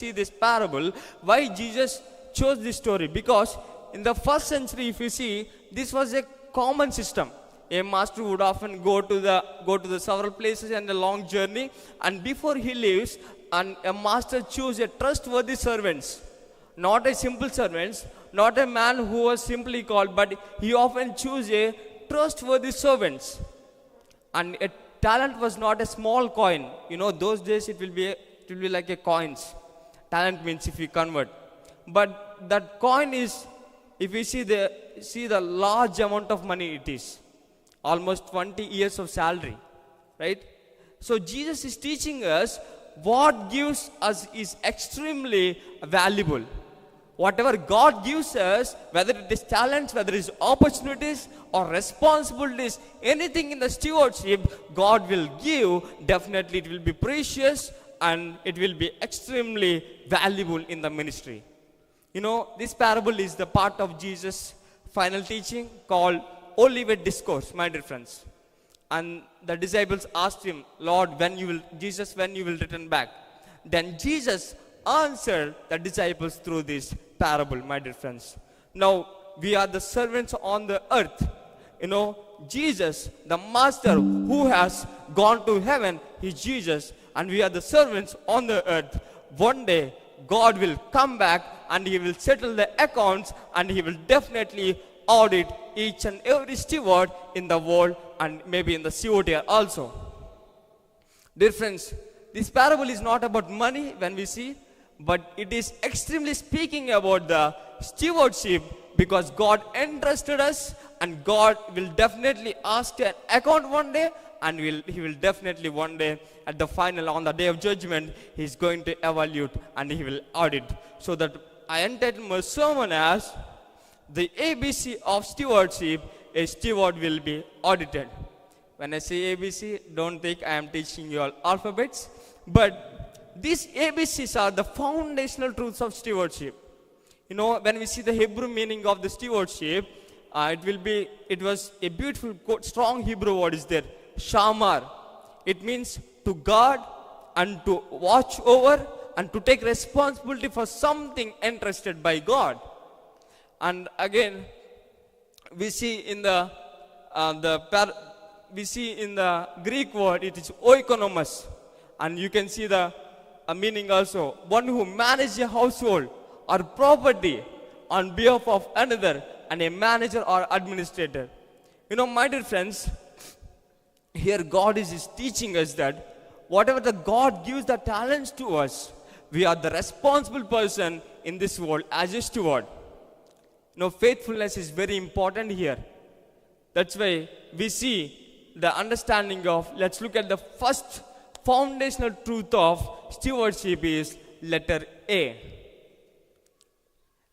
see this parable, why Jesus chose this story. Because in the first century, if you see, this was a common system. A master would often go to the several places and a long journey, and before he leaves, and a master choose a trustworthy servants, not a simple servants, not a man who was simply called, but he often choose a trustworthy servants. And a talent was not a small coin. Those days it will be like a coins. Talent means if you convert. But that coin is, if you see the large amount of money it is. Almost 20 years of salary. Right? So Jesus is teaching us what gives us is extremely valuable. Whatever God gives us, whether it is talents, whether it is opportunities or responsibilities, anything in the stewardship God will give, definitely it will be precious and it will be extremely valuable in the ministry. This parable is the part of Jesus' final teaching called Olivet Discourse, my dear friends. And the disciples asked him, Lord, when you will return back? Then Jesus answered the disciples through this parable, my dear friends. Now, we are the servants on the earth. Jesus, the master who has gone to heaven, is Jesus, and we are the servants on the earth. One day, God will come back and he will settle the accounts, and he will definitely audit each and every steward in the world and maybe in the COT also. Dear friends, this parable is not about money when we see, but it is extremely speaking about the stewardship, because God entrusted us and God will definitely ask an account one day, and he will definitely one day at the final, on the day of judgment, he is going to evaluate and he will audit. So that I entitled my sermon as the ABC of stewardship, a steward will be audited. When I say ABC, don't think I am teaching you all alphabets, but these ABCs are the foundational truths of stewardship. When we see the Hebrew meaning of the stewardship, it was a beautiful, strong Hebrew word is there, shamar. It means to guard and to watch over and to take responsibility for something entrusted by God. And again, we see in the Greek word, it is oikonomos, and you can see the meaning also, one who manages a household or property on behalf of another, and a manager or administrator. My dear friends, here God is teaching us that whatever the God gives the talents to us, we are the responsible person in this world as a steward. Faithfulness is very important here. That's why we see the understanding of, let's look at the first foundational truth of stewardship is letter A.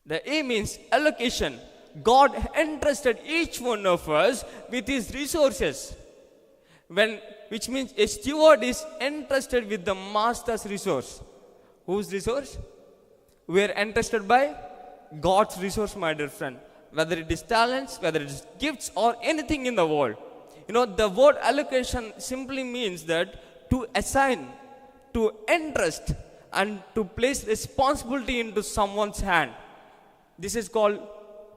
The A means allocation. God entrusted each one of us with his resources. Which means a steward is entrusted with the master's resource. Whose resource? We are entrusted by God's resource, my dear friend. Whether it is talents, whether it is gifts or anything in the world. The word allocation simply means that to assign, to entrust, and to place responsibility into someone's hand. This is called,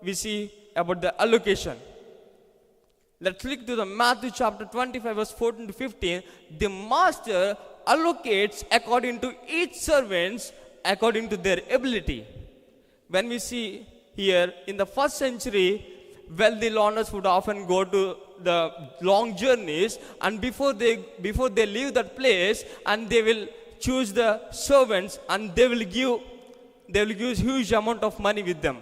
we see about the allocation. Let's look to the Matthew chapter 25 verse 14 to 15. The master allocates according to each servants according to their ability. When we see here in the first century, wealthy learners would often go to the long journeys, and before they leave that place, and they will choose the servants, and they will give huge amount of money with them.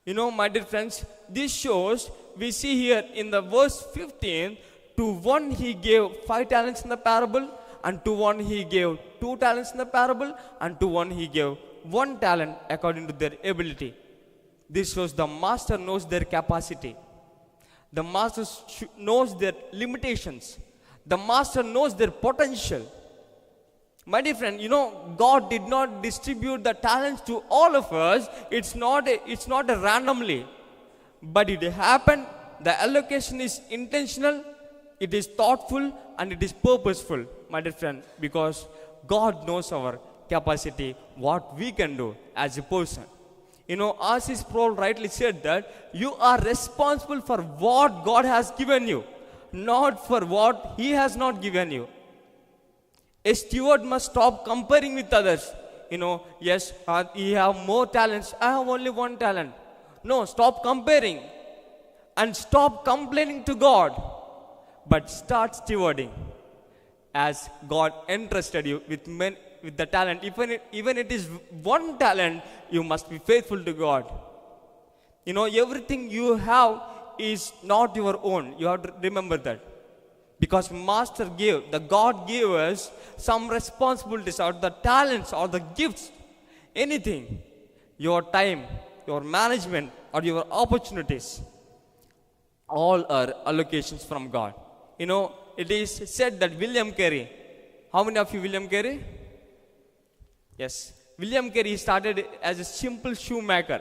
My dear friends, this shows, we see here in the verse 15, to one he gave 5 talents in the parable, and to one he gave 2 talents in the parable, and to one he gave 1 talent according to their ability. This shows the master knows their capacity. The master knows their limitations. The master knows their potential. My dear friend, God did not distribute the talents to all of us. It's not a randomly. But it happened. The allocation is intentional, it is thoughtful, and it is purposeful, my dear friend, because God knows our capacity, what we can do as a person. As Paul rightly said that you are responsible for what God has given you, not for what He has not given you. A steward must stop comparing with others. Yes, you have more talents. I have only one talent. No, stop comparing and stop complaining to God, but start stewarding as God entrusted you with the talent. Even it is one talent, you must be faithful to God. Everything you have is not your own. You have to remember that. Because the God gave us some responsibilities or the talents or the gifts, anything, your time, your management or your opportunities, all are allocations from God. It is said that William Carey, how many of you William Carey? Yes. William Carey started as a simple shoemaker,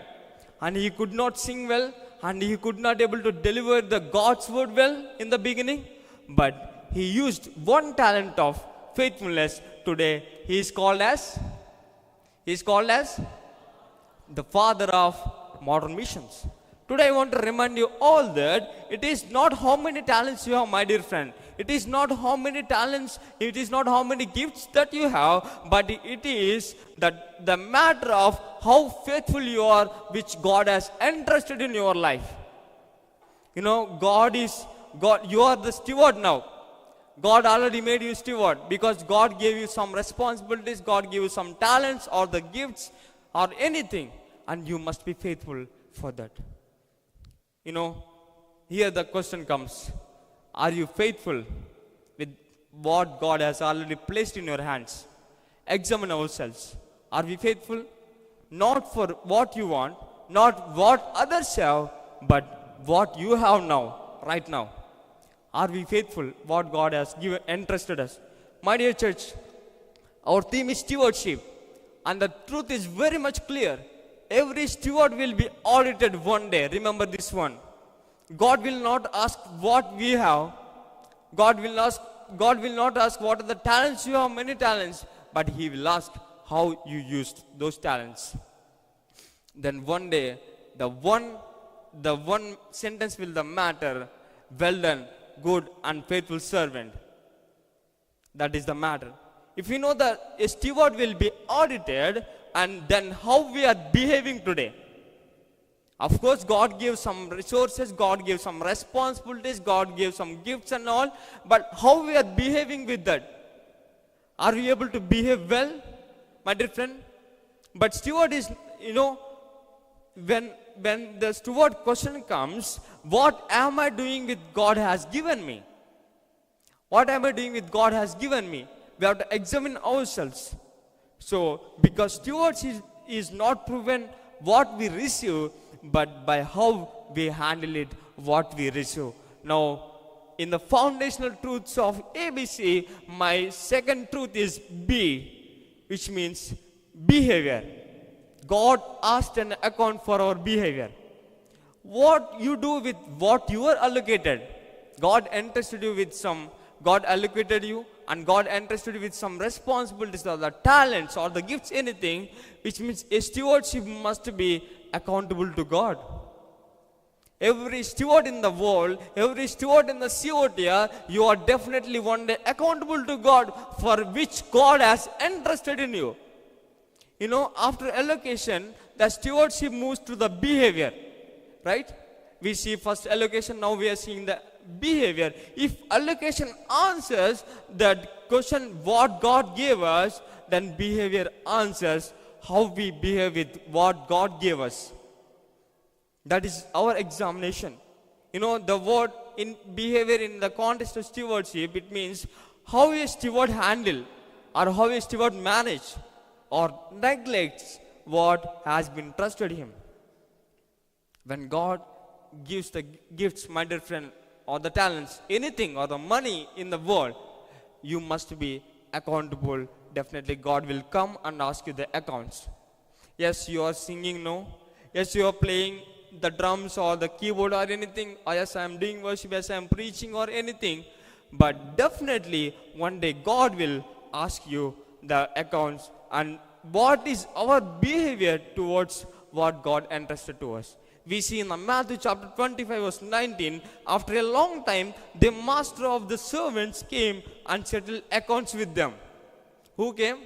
and he could not sing well, and he could not able to deliver the God's word well in the beginning. But he used one talent of faithfulness. Today he is called as the father of modern missions. Today I want to remind you all that it is not how many talents you have, my dear friend. It is not how many talents, it is not how many gifts that you have, but it is that the matter of how faithful you are, which God has entrusted in your life. God, you are the steward now. God already made you steward because God gave you some responsibilities, God gave you some talents or the gifts or anything, and you must be faithful for that. Here the question comes, are you faithful with what God has already placed in your hands? Examine ourselves. Are we faithful? Not for what you want, not what others have, but what you have now, right now. Are we faithful what God has entrusted us? My dear church, our theme is stewardship, and the truth is very much clear. Every steward will be audited one day. Remember this one. God will not ask what we have. God will not ask what are the talents you have, many talents, but He will ask how you used those talents. Then one day, the one sentence will matter. Well done, good and faithful servant. That is the matter. If you know that a steward will be audited, and then how we are behaving today. Of course, God gave some resources, God gave some responsibilities, God gave some gifts and all, but how we are behaving with that? Are we able to behave well, my dear friend? But steward is, when the steward question comes, what am I doing with God has given me? What am I doing with God has given me? We have to examine ourselves. So, because stewardship is not proven what we receive, but by how we handle it, what we receive. Now, in the foundational truths of ABC, my second truth is B, which means behavior. God asked an account for our behavior. What you do with what you are allocated. God entrusted you with God allocated you, and God entrusted you with some responsibilities or the talents or the gifts, anything, which means a stewardship must be accountable to God. Every steward in the world, every steward in the COTR, you are definitely one day accountable to God for which God has entrusted in you. After allocation, the stewardship moves to the behavior, right? We see first allocation, now we are seeing the behavior. If allocation answers that question what God gave us, then behavior answers how we behave with what God gave us. That is our examination. The word in behavior in the context of stewardship, it means how a steward handle or how a steward manage or neglects what has been trusted him. When God gives the gifts, my dear friend, or the talents, anything, or the money in the world, you must be accountable. Definitely God will come and ask you the accounts. Yes, you are singing, no? Yes, you are playing the drums or the keyboard or anything. Or yes, I am doing worship, yes, I am preaching or anything. But definitely one day God will ask you the accounts and what is our behavior towards what God entrusted to us. We see in Matthew chapter 25 verse 19, after a long time, the master of the servants came and settled accounts with them. Who came?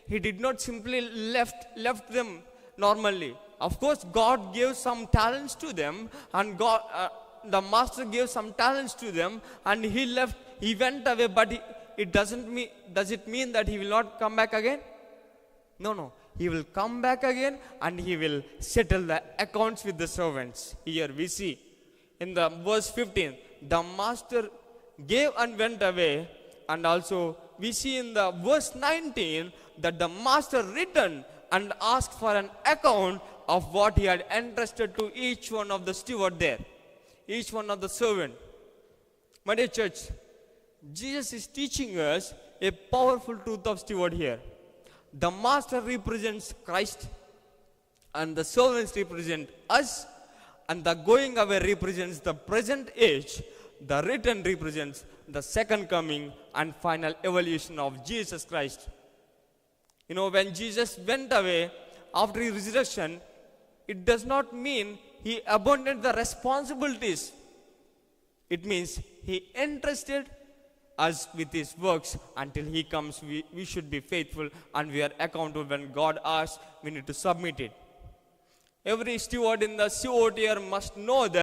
He did not simply left them normally. Of course, God gave some talents to them, and the master gave some talents to them, and he went away, but does it mean that he will not come back again? No. He will come back again and he will settle the accounts with the servants. Here we see in the verse 15, the master gave and went away, and also we see in the verse 19 that the master returned and asked for an account of what he had entrusted to each one of the steward there, each one of the servant. My dear church, Jesus is teaching us a powerful truth of steward here. The master represents Christ, and the servants represent us, and the going away represents the present age. The return represents the second coming and final evolution of Jesus Christ. When Jesus went away after his resurrection, it does not mean he abandoned the responsibilities. It means he entrusted us with his works. Until he comes, we should be faithful, and we are accountable. When God asks, we need to submit it. Every steward in the COTR must know that